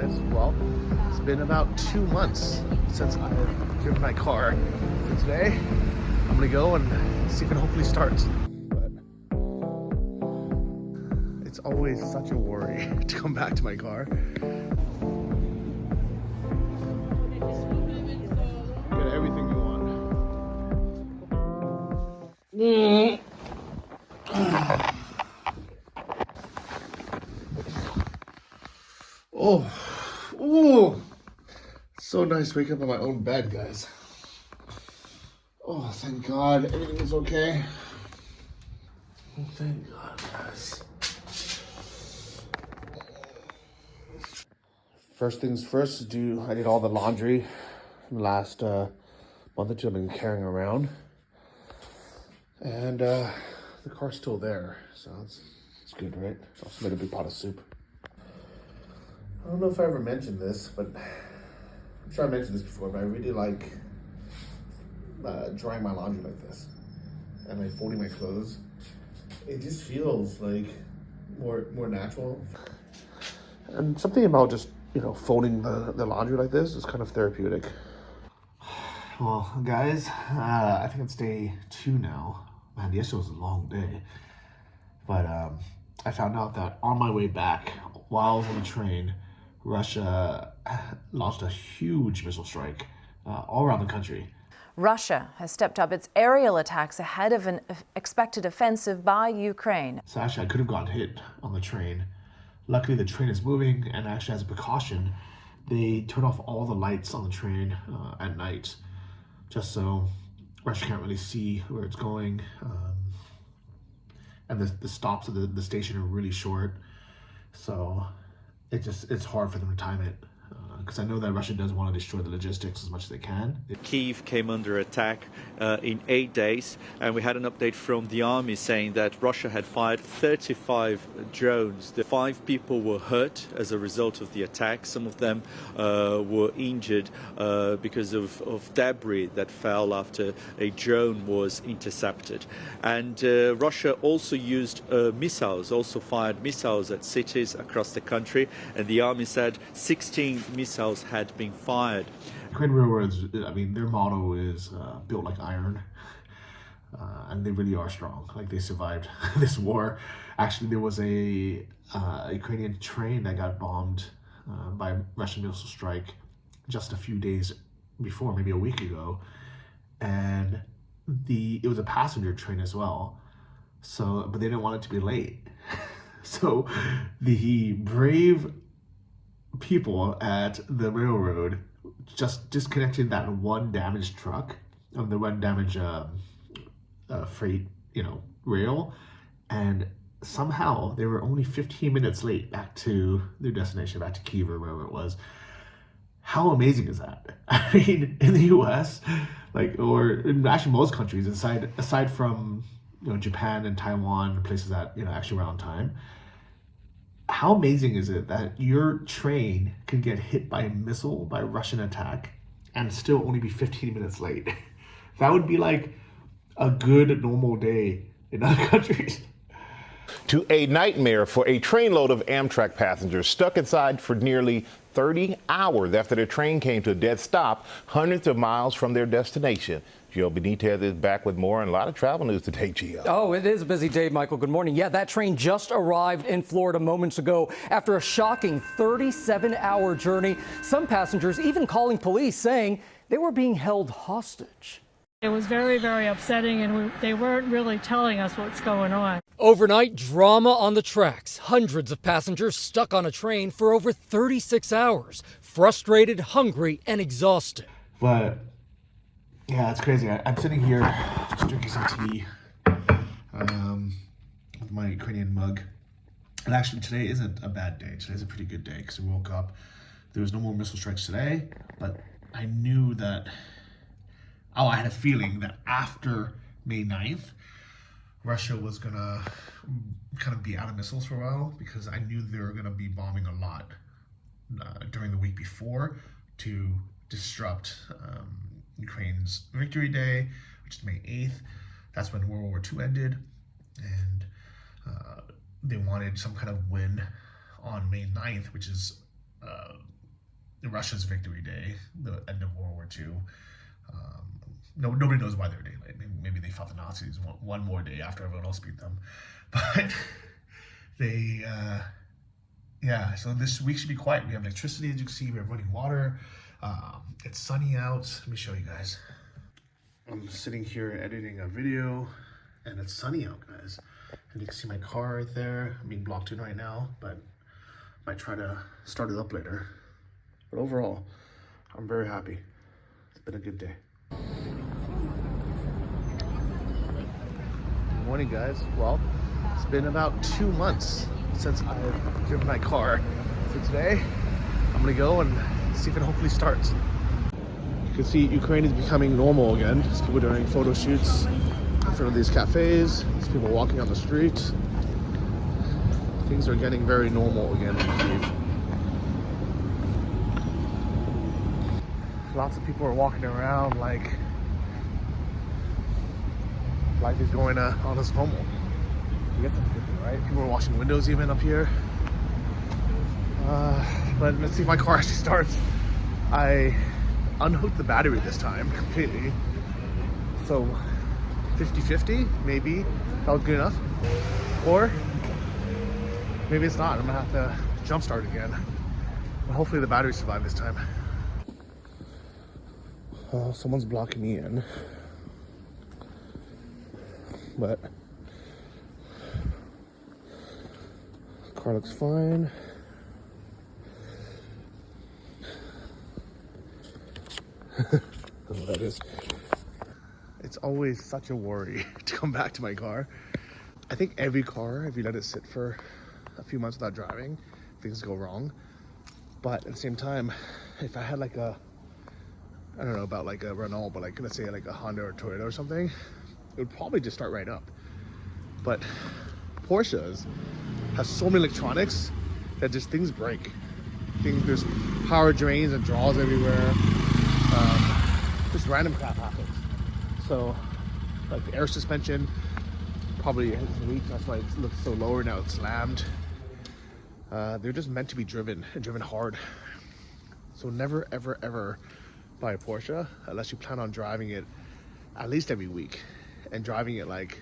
guys. Well, it's been about 2 months since I've driven my car. So today, I'm gonna go and see if it hopefully starts. But it's always such a worry to come back to my car. Get everything you want. Oh, so nice to wake up in my own bed, guys. Oh, thank God, everything is okay. Oh, thank God, guys. First things first, I did all the laundry from the last month or two I've been carrying around. And the car's still there, so it's good, right? Also made a big pot of soup. I don't know if I ever mentioned this, but I'm sure I mentioned this before, but I really like drying my laundry like this and like folding my clothes. It just feels like more natural. And something about just, folding the laundry like this is kind of therapeutic. Well, guys, I think it's day 2 now. Man, yesterday was a long day. But I found out that on my way back, while I was on the train, Russia launched a huge missile strike all around the country. Russia has stepped up its aerial attacks ahead of an expected offensive by Ukraine. So actually, I could have gotten hit on the train. Luckily, the train is moving, and actually, as a precaution, they turn off all the lights on the train at night, just so Russia can't really see where it's going. And the stops at the station are really short, so it's hard for them to time it. Because I know that Russia does want to destroy the logistics as much as they can. Kyiv came under attack in 8 days, and we had an update from the army saying that Russia had fired 35 drones. The 5 people were hurt as a result of the attack. Some of them were injured because of debris that fell after a drone was intercepted. And Russia also used fired missiles at cities across the country, and the army said 16 missiles had been fired. Ukraine railroads, their motto is built like iron, and they really are strong. Like, they survived this war. Actually, there was a Ukrainian train that got bombed by a Russian missile strike just a few days before, maybe a week ago, and it was a passenger train as well. So, but they didn't want it to be late. So the brave people at the railroad just disconnected that one damaged truck of the one damaged freight rail, and somehow they were only 15 minutes late back to their destination, back to Kyiv or wherever it was. How amazing is that? I mean, in the US, or in actually most countries, aside from Japan and Taiwan, places that actually were on time, how amazing is it that your train can get hit by a missile, by a Russian attack, and still only be 15 minutes late? That would be like a good normal day in other countries. To a nightmare for a trainload of Amtrak passengers stuck inside for nearly 30 hours after their train came to a dead stop hundreds of miles from their destination. Gio Benitez is back with more and a lot of travel news today, Gio. Oh, it is a busy day, Michael. Good morning. Yeah, that train just arrived in Florida moments ago after a shocking 37-hour journey. Some passengers even calling police saying they were being held hostage. It was very, very upsetting, and they weren't really telling us what's going on. Overnight drama on the tracks. Hundreds of passengers stuck on a train for over 36 hours, frustrated, hungry, and exhausted. But yeah, it's crazy. I'm sitting here just drinking some tea with my Ukrainian mug. And actually, today isn't a bad day. Today's a pretty good day because we woke up. There was no more missile strikes today, but I knew that. I had a feeling that after May 9th, Russia was gonna kind of be out of missiles for a while, because I knew they were gonna be bombing a lot during the week before to disrupt Ukraine's Victory Day, which is May 8th. That's when World War II ended, and they wanted some kind of win on May 9th, which is Russia's Victory Day, the end of World War II. Nobody knows why they're daylight. Maybe they fought the Nazis one more day after everyone else beat them. But they, yeah, so this week should be quiet. We have electricity, as you can see. We have running water. It's sunny out. Let me show you guys. I'm sitting here editing a video, and it's sunny out, guys. And you can see my car right there. I'm being blocked in right now, but I might try to start it up later. But overall, I'm very happy. It's been a good day. Good morning, guys. Well, it's been about 2 months since I've driven my car. So today, I'm gonna go and see if it hopefully starts. You can see Ukraine is becoming normal again. There's people doing photo shoots in front of these cafes. There's people walking on the streets. Things are getting very normal again in Kyiv. Lots of people are walking around like life is going on as normal. I guess that's a good thing, right? People are washing windows even up here. But let's see if my car actually starts. I unhooked the battery this time completely. So 50-50, maybe that was good enough. Or maybe it's not. I'm gonna have to jump start again. But hopefully the battery survived this time. Someone's blocking me in. But car looks fine. I don't know what that is. It's always such a worry to come back to my car. I think every car, if you let it sit for a few months without driving, things go wrong. But at the same time, if I had like a, I don't know about like a Renault, but like let's say like a Honda or Toyota or something, it would probably just start right up. But Porsches have so many electronics that just things break. There's power drains and draws everywhere. Just random crap happens. So like the air suspension probably has leaked. That's why it looks so lower now. It's slammed. They're just meant to be driven and driven hard. So never ever ever buy a Porsche unless you plan on driving it at least every week and driving it like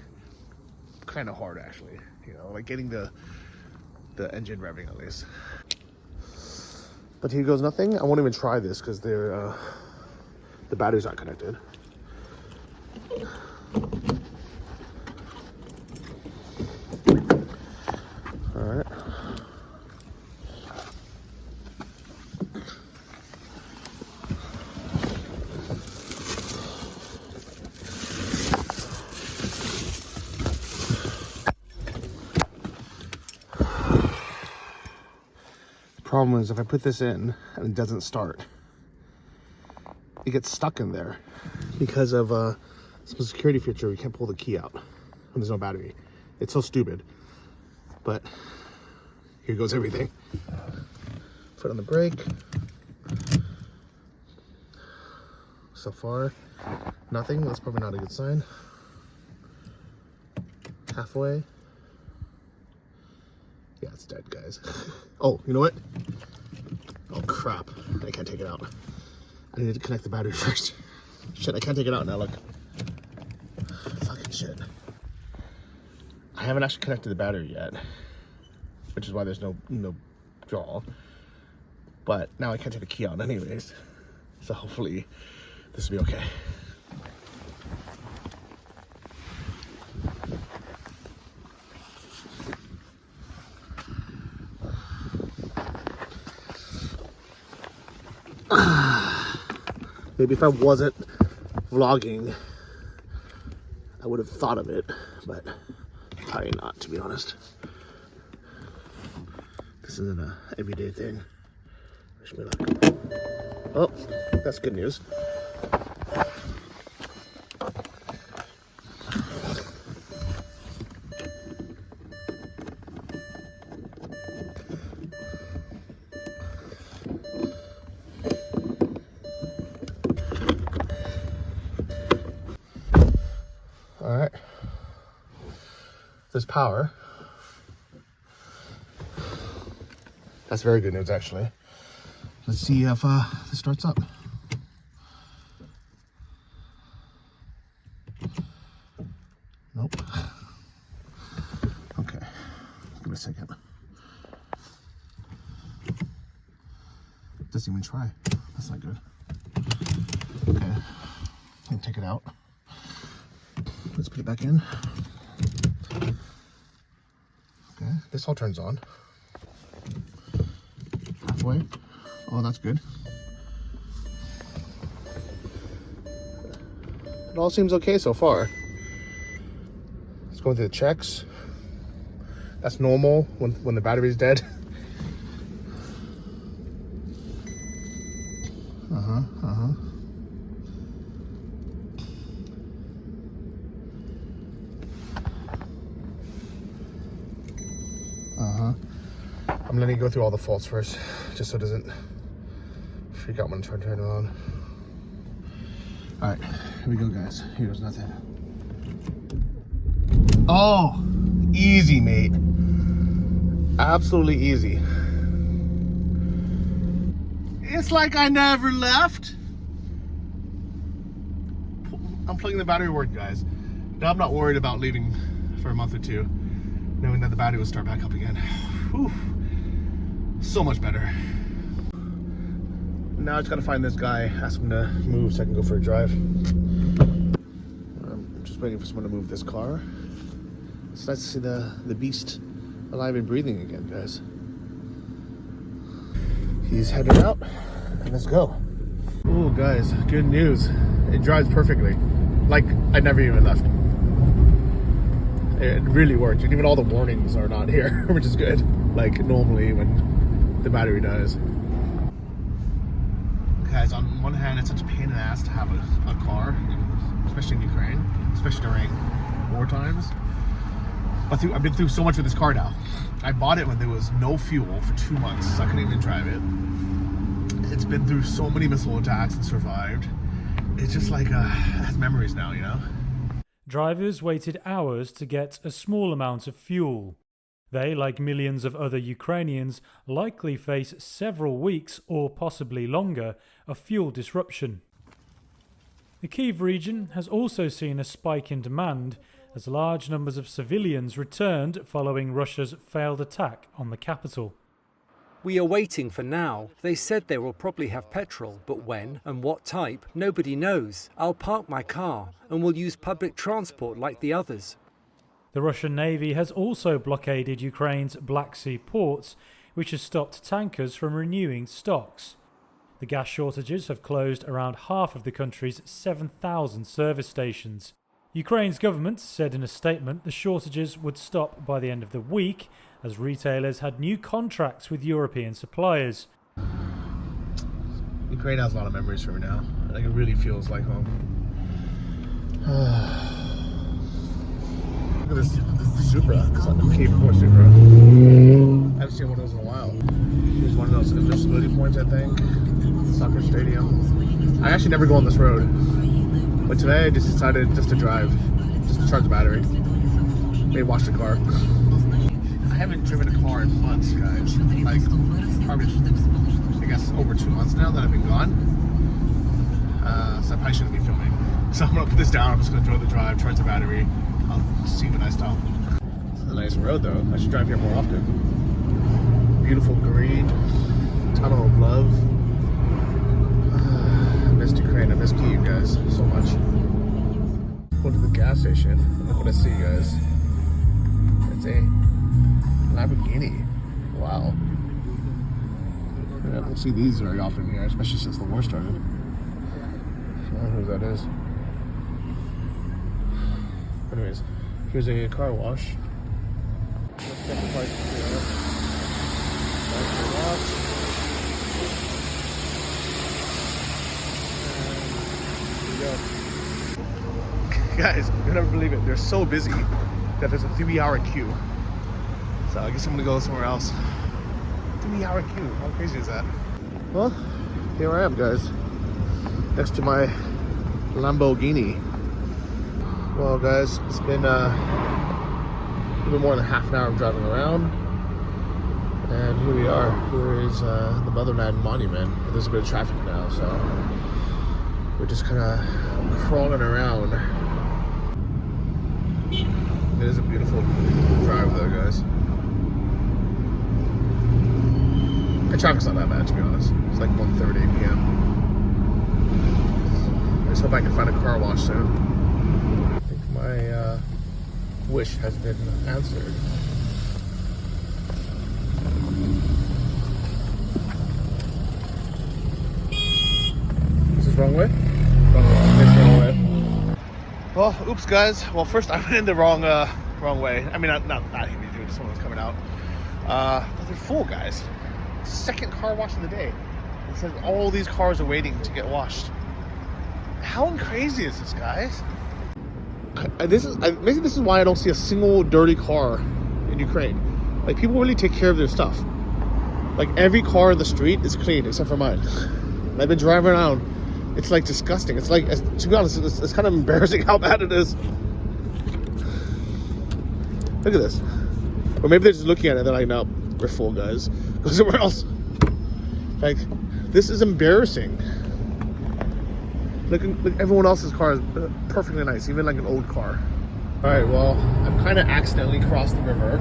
kind of hard actually, you know, like getting the engine revving at least. But here goes nothing. I won't even try this because the battery's not connected. All right. Problem is if I put this in and it doesn't start, it gets stuck in there because of some security feature. We can't pull the key out when there's no battery. It's so stupid, but here goes everything. Foot on the brake. So far nothing. That's probably not a good sign. Halfway. Yeah, it's dead, guys. Oh, you know what? Oh, crap. I can't take it out. I need to connect the battery first. Shit, I can't take it out now, look. Fucking shit. I haven't actually connected the battery yet, which is why there's no draw. But now I can't take the key out anyways. So hopefully this will be okay. Maybe if I wasn't vlogging, I would have thought of it, but probably not, to be honest. This isn't a everyday thing. Wish me luck. Oh, that's good news. All right, there's power. That's very good news, actually. Let's see if this starts up. Nope. Okay, give it a second. Doesn't even try. That's not good. Okay, and take it out. Let's put it back in. Okay, this all turns on. Halfway. Oh, that's good. It all seems okay so far. Let's go into the checks. That's normal when the battery's dead. I'm letting it go through all the faults first, just so it doesn't freak out when I try to turn it on. All right, here we go, guys. Here's nothing. Oh, easy, mate. Absolutely easy. It's like I never left. I'm plugging the battery work, guys. Now I'm not worried about leaving for a month or two, knowing that the battery will start back up again. Whew. So much better. Now I just gotta find this guy, ask him to move so I can go for a drive. I'm just waiting for someone to move this car. It's nice to see the beast alive and breathing again, guys. He's headed out, and let's go. Oh, guys, good news. It drives perfectly. Like I never even left. It really works. And even all the warnings are not here, which is good. Like normally when the battery dies. Guys, on one hand, it's such a pain in the ass to have a car, especially in Ukraine, especially during war times. But I've been through so much with this car now. I bought it when there was no fuel for 2 months, so I couldn't even drive it. It's been through so many missile attacks and survived. It's just like, it has memories now, you know? Drivers waited hours to get a small amount of fuel. They, like millions of other Ukrainians, likely face several weeks or possibly longer of fuel disruption. The Kyiv region has also seen a spike in demand as large numbers of civilians returned following Russia's failed attack on the capital. We are waiting for now. They said they will probably have petrol, but when and what type, nobody knows. I'll park my car and will use public transport like the others. The Russian Navy has also blockaded Ukraine's Black Sea ports, which has stopped tankers from renewing stocks. The gas shortages have closed around half of the country's 7,000 service stations. Ukraine's government said in a statement the shortages would stop by the end of the week, as retailers had new contracts with European suppliers. Ukraine has a lot of memories for me now. Like, it really feels like home. Look at this Supra. It's like the K4 Supra. I haven't seen one of those in a while. Here's one of those invisibility points, I think. Soccer stadium. I actually never go on this road. But today I just decided just to drive. Just to charge the battery. Maybe wash the car. I haven't driven a car in months, guys. Like, probably, I guess, over 2 months now that I've been gone. So I probably shouldn't be filming. So I'm gonna put this down. I'm just gonna enjoy the drive, charge the battery. I'll see when I stop. It's a nice road, though. I should drive here more often. Beautiful green. Tunnel of love. I missed Ukraine. I missed Kyiv, guys, so much. Go to the gas station. And look what I see, guys. It's a Lamborghini. Wow. I don't see these very often here, especially since the war started. I don't know who that is. Anyways, here's a car wash. Let's get the price here. Guys, you'll never believe it. They're so busy that there's a 3-hour queue. So I guess I'm gonna go somewhere else. 3-hour queue. How crazy is that? Well, here I am, guys. Next to my Lamborghini. Well, guys, it's been a little more than half an hour of driving around. And here we are. Here is the Motherland Monument. There's a bit of traffic now, so we're just kind of crawling around. It is a beautiful drive though, guys. The traffic's not that bad, to be honest. It's like 1:30 p.m. I just hope I can find a car wash soon. I think my wish has been answered. Is this wrong way? Wrong way. Well, oops, guys. Well, first I went in the wrong way. I mean, not that heavy, dude. This one was coming out. But they're full, guys. Second car wash of the day. It says all these cars are waiting to get washed. How crazy is this, guys? Maybe this is why I don't see a single dirty car in Ukraine. Like, people really take care of their stuff. Like, every car in the street is clean except for mine. And I've been driving around. It's like disgusting. It's like, to be honest, it's kind of embarrassing how bad it is. Look at this. Or maybe they're just looking at it and they're like, no, we're full, guys. Go somewhere else. Like, this is embarrassing. Look, everyone else's car is perfectly nice, even like an old car. All right, well, I've kind of accidentally crossed the river,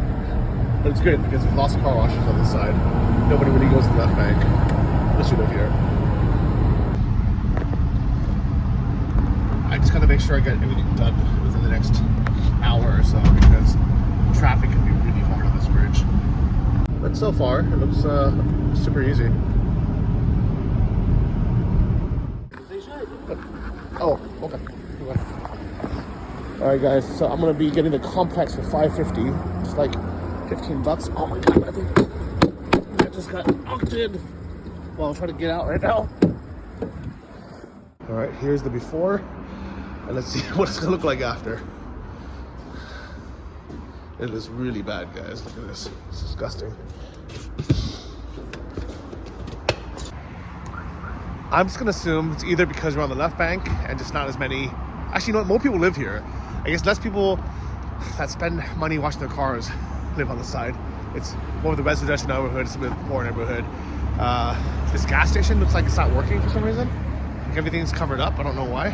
but it's good because there's lots of car washes on this side. Nobody really goes to the left bank unless you live here. I just gotta make sure I get everything done within the next hour or so because traffic can be really hard on this bridge. But so far, it looks super easy. Oh, okay. Alright guys, so I'm gonna be getting the complex for $5.50. It's like $15. Oh my god, I think I just got knocked in while I'm trying to get out right now. Alright, here's the before. And let's see what it's gonna look like after. It is really bad, guys. Look at this. It's disgusting. I'm just gonna assume it's either because we're on the left bank and just not as many. Actually, you know what? More people live here. I guess less people that spend money washing their cars live on the side. It's more of the residential neighborhood. It's a bit poor neighborhood. This gas station looks like it's not working for some reason. Like everything's covered up. I don't know why.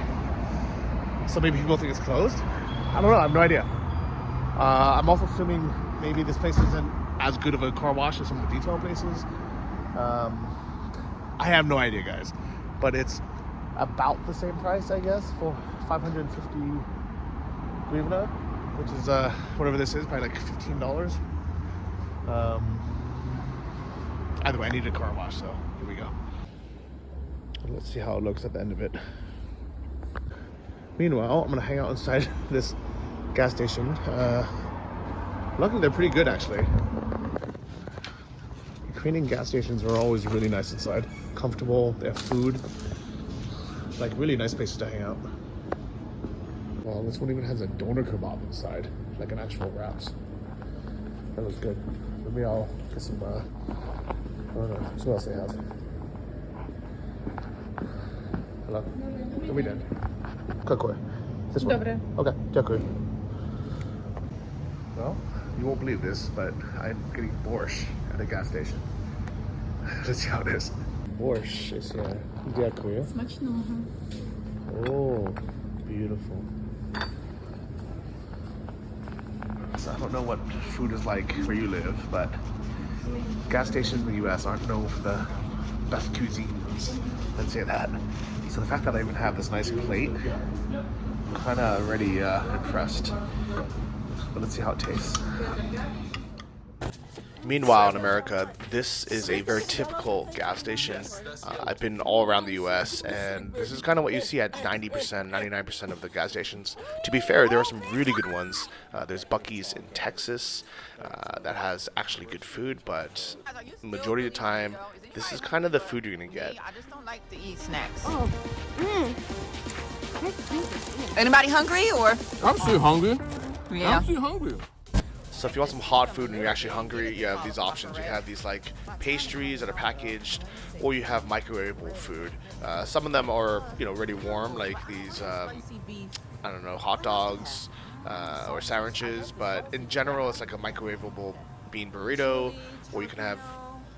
So maybe people think it's closed. I don't know. I have no idea. I'm also assuming maybe this place isn't as good of a car wash as some of the detail places. I have no idea, guys. But it's about the same price, I guess, for 550 hryvnia, which is whatever this is, probably like $15. Either way, I need a car wash, so here we go. Let's see how it looks at the end of it. Meanwhile, I'm gonna hang out inside this gas station. Luckily, they're pretty good, actually. Ukrainian gas stations are always really nice inside. Comfortable, they have food. Like, really nice places to hang out. Well, this one even has a doner kebab inside, like an actual wraps. That looks good. Maybe I'll get some, I don't know, what else they have. Hello? What we done? Какое? This one? Добре. Okay, дякую. Well, you won't believe this, but I'm getting Porsche at a gas station. Let's see how it is. Porsche is here. Дякую. Смачного. Oh, beautiful. So I don't know what food is like where you live, but gas stations in the US aren't known for the best cuisines. Let's say that. So the fact that I even have this nice plate, I'm kind of already impressed. But let's see how it tastes. Meanwhile, in America, this is a very typical gas station. I've been all around the U.S., and this is kind of what you see at 90%, 99% of the gas stations. To be fair, there are some really good ones. There's Buc-ee's in Texas that has actually good food, but the majority of the time, this is kind of the food you're going to get. I just don't like to eat snacks. Oh. Anybody hungry or? I'm still hungry. Yeah. I'm still hungry. So if you want some hot food and you're actually hungry, you have these options. You have these like pastries that are packaged, or you have microwavable food. Some of them are, already warm, like these, I don't know, hot dogs or sandwiches. But in general, it's like a microwavable bean burrito, or you can have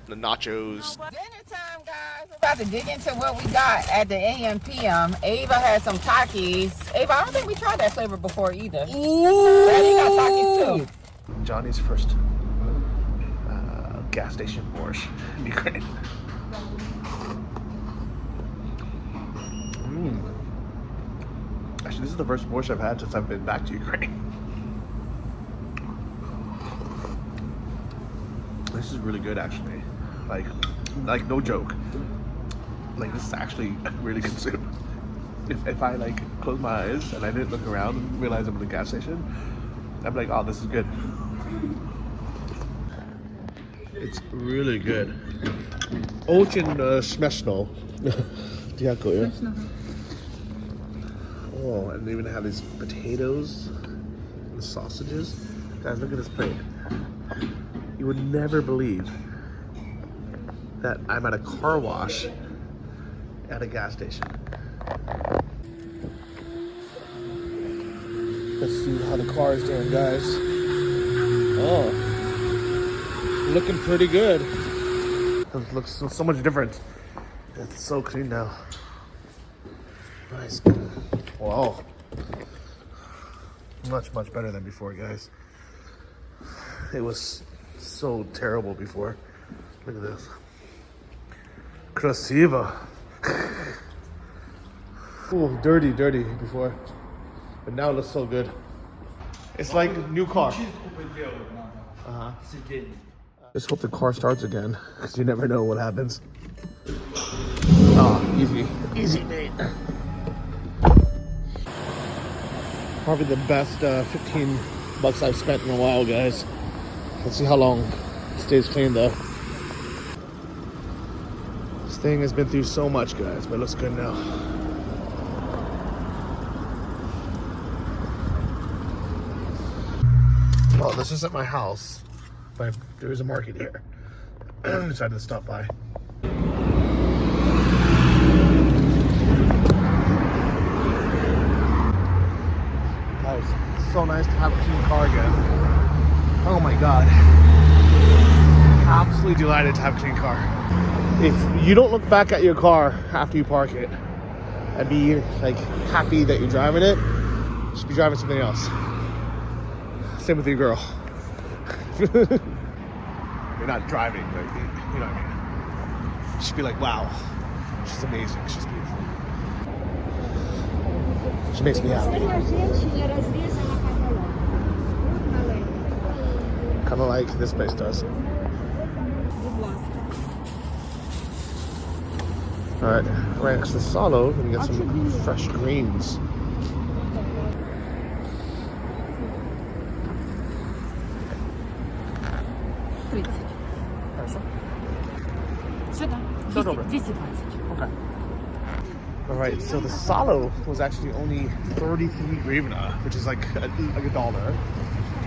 the nachos. Dinner time, guys. We're about to dig into what we got at the AM PM. Ava has some Takis. Ava, I don't think we tried that flavor before either. Ooh. Yeah, you got Takis too. Johnny's first gas station Porsche in Ukraine. Actually, this is the first Porsche I've had since I've been back to Ukraine. This is really good, actually. Like no joke. Like, this is actually really good soup. If I like close my eyes and I didn't look around and realize I'm in the gas station, I'd be like, oh, this is good. It's really good. Очень смачно. Дякую. Oh, and they even have these potatoes and sausages. Guys, look at this plate. You would never believe that I'm at a car wash at a gas station. Let's see how the car is doing, guys. Oh, looking pretty good. It looks so much different. It's so clean now. Nice. Wow. Much better than before, guys. It was so terrible before. Look at this. Krasiva. Ooh, dirty before. But now it looks so good. It's like a new car. Just hope the car starts again, because you never know what happens. Easy Nate. Probably the best 15 bucks I've spent in a while, guys. Let's see how long it stays clean though. This thing has been through so much, guys, but it looks good now. Well, this isn't my house, but there is a market here. I decided to stop by. Guys, it's so nice to have a clean car again. Oh my god. Absolutely delighted to have a clean car. If you don't look back at your car after you park it and be like happy that you're driving it, you should be driving something else. Same with your girl. You're not driving, but you know what I mean. You should be like, wow, she's amazing, she's beautiful. She makes me happy. Kind of like this place does. Alright, right next to Salo, we can get some fresh greens. Okay. Alright, so the Salo was actually only 33 hryvnia, which is like a dollar.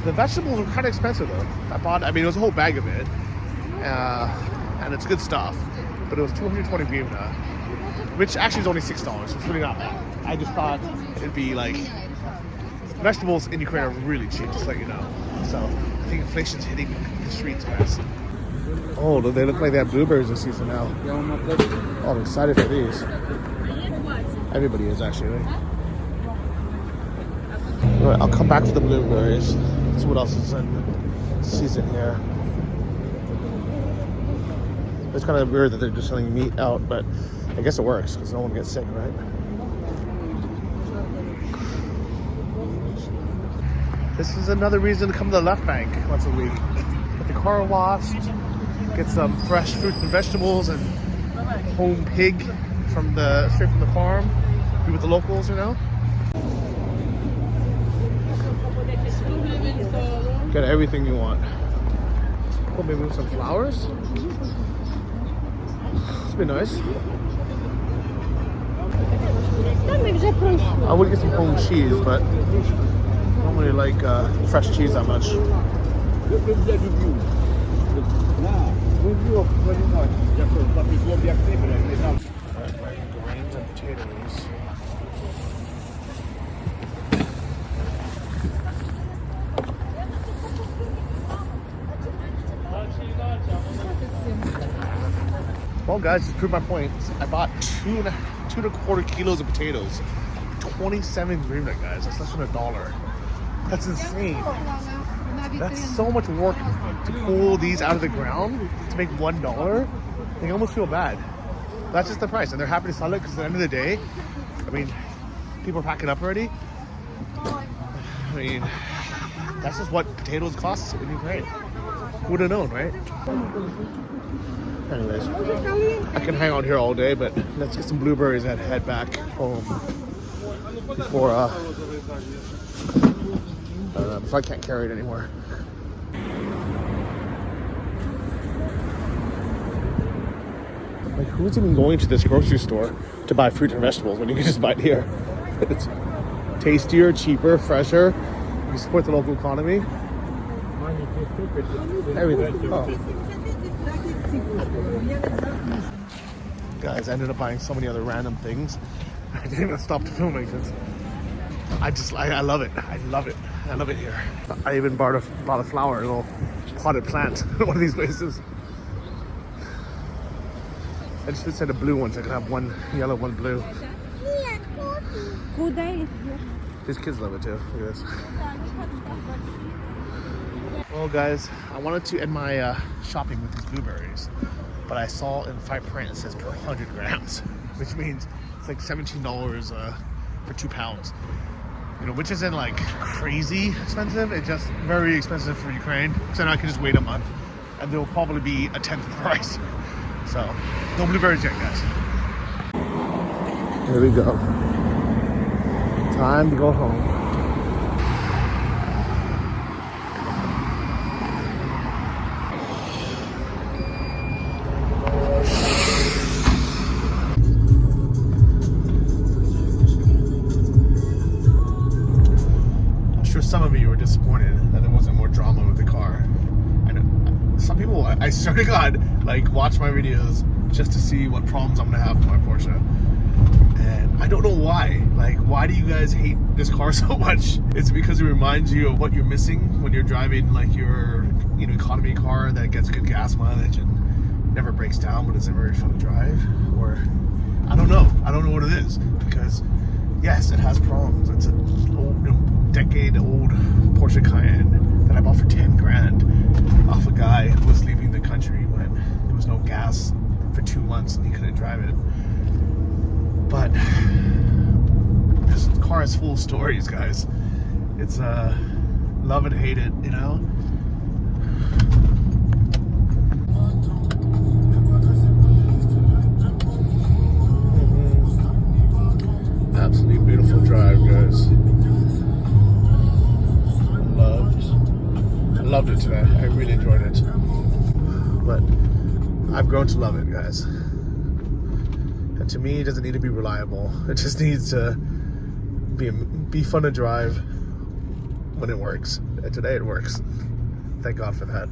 The vegetables were kind of expensive though. It was a whole bag of it. And it's good stuff. But it was 220 hryvnia, which actually is only $6, so it's really not bad. I just thought it'd be like, vegetables in Ukraine are really cheap, just to let you know. So I think inflation's hitting the streets, guys. Oh, they look like they have blueberries this season now. Oh, I'm excited for these. Everybody is actually, right? Alright, I'll come back for the blueberries. See what else is in season here. It's kind of weird that they're just selling meat out, but I guess it works because no one gets sick, right? This is another reason to come to the left bank once a week. Get the car washed, get some fresh fruit and vegetables and home pig straight from the farm. Be with the locals, you know? Get everything you want. Oh, maybe with some flowers? This would be nice. I would get some home cheese, but I don't really like fresh cheese that much. Grains and potatoes. Well, guys, to prove my point, I bought 2.25 kilos of potatoes. 27 hryvnia, guys. That's less than $1. That's insane. That's so much work to pull these out of the ground to make $1. I almost feel bad. That's just the price, and they're happy to sell it because at the end of the day, I mean, people are packing up already. I mean, that's just what potatoes cost in Ukraine. Who would have known, right? Anyways, I can hang out here all day, but let's get some blueberries and head back home before I can't carry it anymore. Like, who's even going to this grocery store to buy fruit and vegetables when you can just buy it here? It's tastier, cheaper, fresher. You support the local economy. Everything. Oh. Guys, I ended up buying so many other random things. I didn't even stop to film it because I love it. I love it. I love it here. I even bought a flower, a little potted plant in one of these places. I just said a blue one so I could have one yellow, one blue. These kids love it too. Look at this. Well, guys, I wanted to end my shopping with these blueberries, but I saw in fine print it says per 100 grams, which means it's like $17 for 2 pounds. You know, which isn't like crazy expensive. It's just very expensive for Ukraine. So now I can just wait a month, and they'll probably be a tenth of the price. So, no blueberries yet, guys. Here we go. Time to go home. I'm sure some of you were disappointed that there wasn't more drama with the car. Some people, I swear to God, like, watch my videos just to see what problems I'm gonna have with my Porsche. And I don't know why. Like, why do you guys hate this car so much? It's because it reminds you of what you're missing when you're driving like your, you know, economy car that gets good gas mileage and never breaks down but isn't very fun to drive. Or I don't know what it is, because yes, it has problems. It's an old, decade-old Porsche Cayenne that I bought for 10 grand off a guy who was leaving the country when there was no gas for 2 months and he couldn't drive it. But this car is full of stories, guys. It's love and hate it, you know. Absolutely beautiful drive, guys. Loved it today. I really enjoyed it. But I've grown to love it, guys. And to me, it doesn't need to be reliable. It just needs to be fun to drive when it works. And today it works. Thank God for that.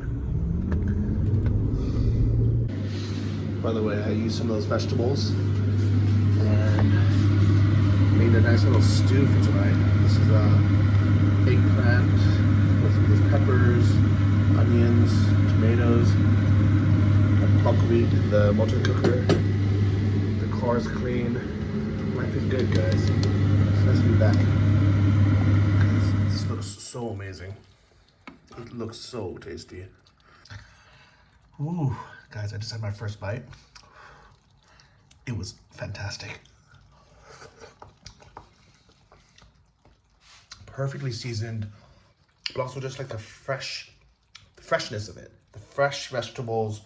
By the way, I used some of those vegetables and made a nice little stew for tonight. This is eggplant with peppers, onions, tomatoes, buckwheat in the multi cooker. The car's clean. Life is good, guys. It's nice to be back. This looks so amazing. It looks so tasty. Ooh, guys, I just had my first bite. It was fantastic. Perfectly seasoned, but also just like the freshness of it. The fresh vegetables,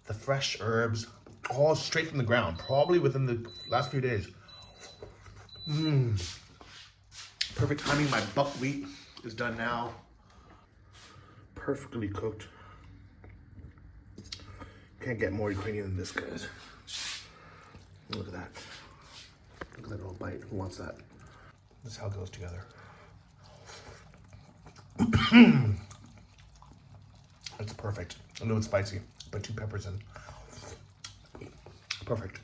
the fresh herbs, all straight from the ground, probably within the last few days. Perfect timing. My buckwheat is done now. Perfectly cooked. Can't get more Ukrainian than this, guys. Look at that. Look at that little bite. Who wants that? This is how it goes together. It's perfect. A little bit spicy, but 2 peppers in. Perfect.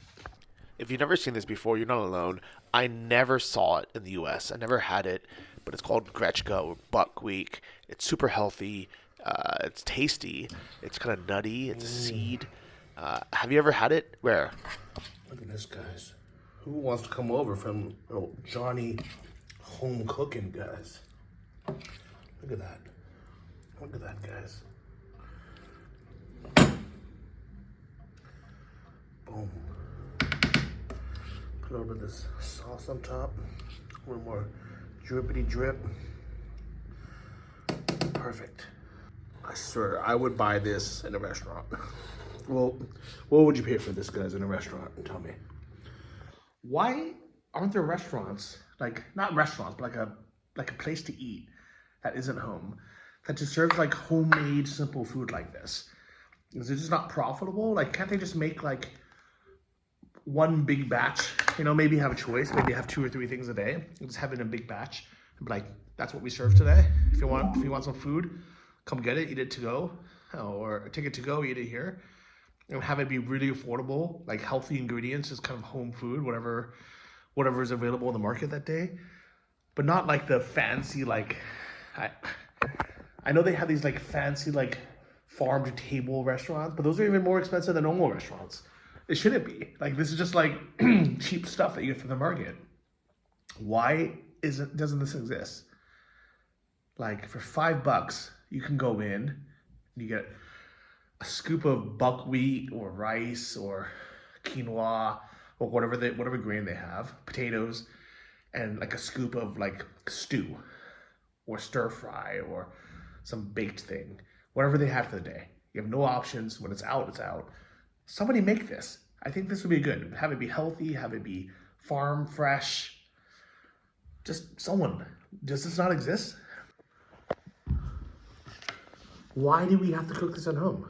If you've never seen this before, you're not alone. I never saw it in the US. I never had it, but it's called Grechka or buckwheat. It's super healthy. It's tasty. It's kind of nutty. It's a seed. Have you ever had it? Where? Look at this, guys. Who wants to come over from Johnny home cooking, guys? Look at that. Look at that, guys. Boom. Put a little bit of this sauce on top. A little more drippity drip. Perfect. I swear, I would buy this in a restaurant. Well, what would you pay for this, guys, in a restaurant? Tell me. Why aren't there restaurants, like, not restaurants, but like a place to eat that isn't home, that just serves like homemade, simple food like this? Is it just not profitable? Like, can't they just make like one big batch? You know, maybe have a choice, maybe have 2 or 3 things a day, and just have it in a big batch. And be like, that's what we serve today. If you want some food, come get it, eat it to go, or take it to go, eat it here. And have it be really affordable, like healthy ingredients, just kind of home food, whatever is available in the market that day. But not like the fancy, like, I know they have these like fancy like farm to table restaurants, but those are even more expensive than normal restaurants. It shouldn't be. Like, this is just like cheap stuff that you get from the market. Why doesn't this exist? Like, for $5, you can go in and you get a scoop of buckwheat or rice or quinoa or whatever grain they have, potatoes, and like a scoop of like stew or stir fry or some baked thing, whatever they have for the day. You have no options. When it's out, it's out. Somebody make this. I think this would be good. Have it be healthy, have it be farm fresh. Just someone. Does this not exist? Why do we have to cook this at home?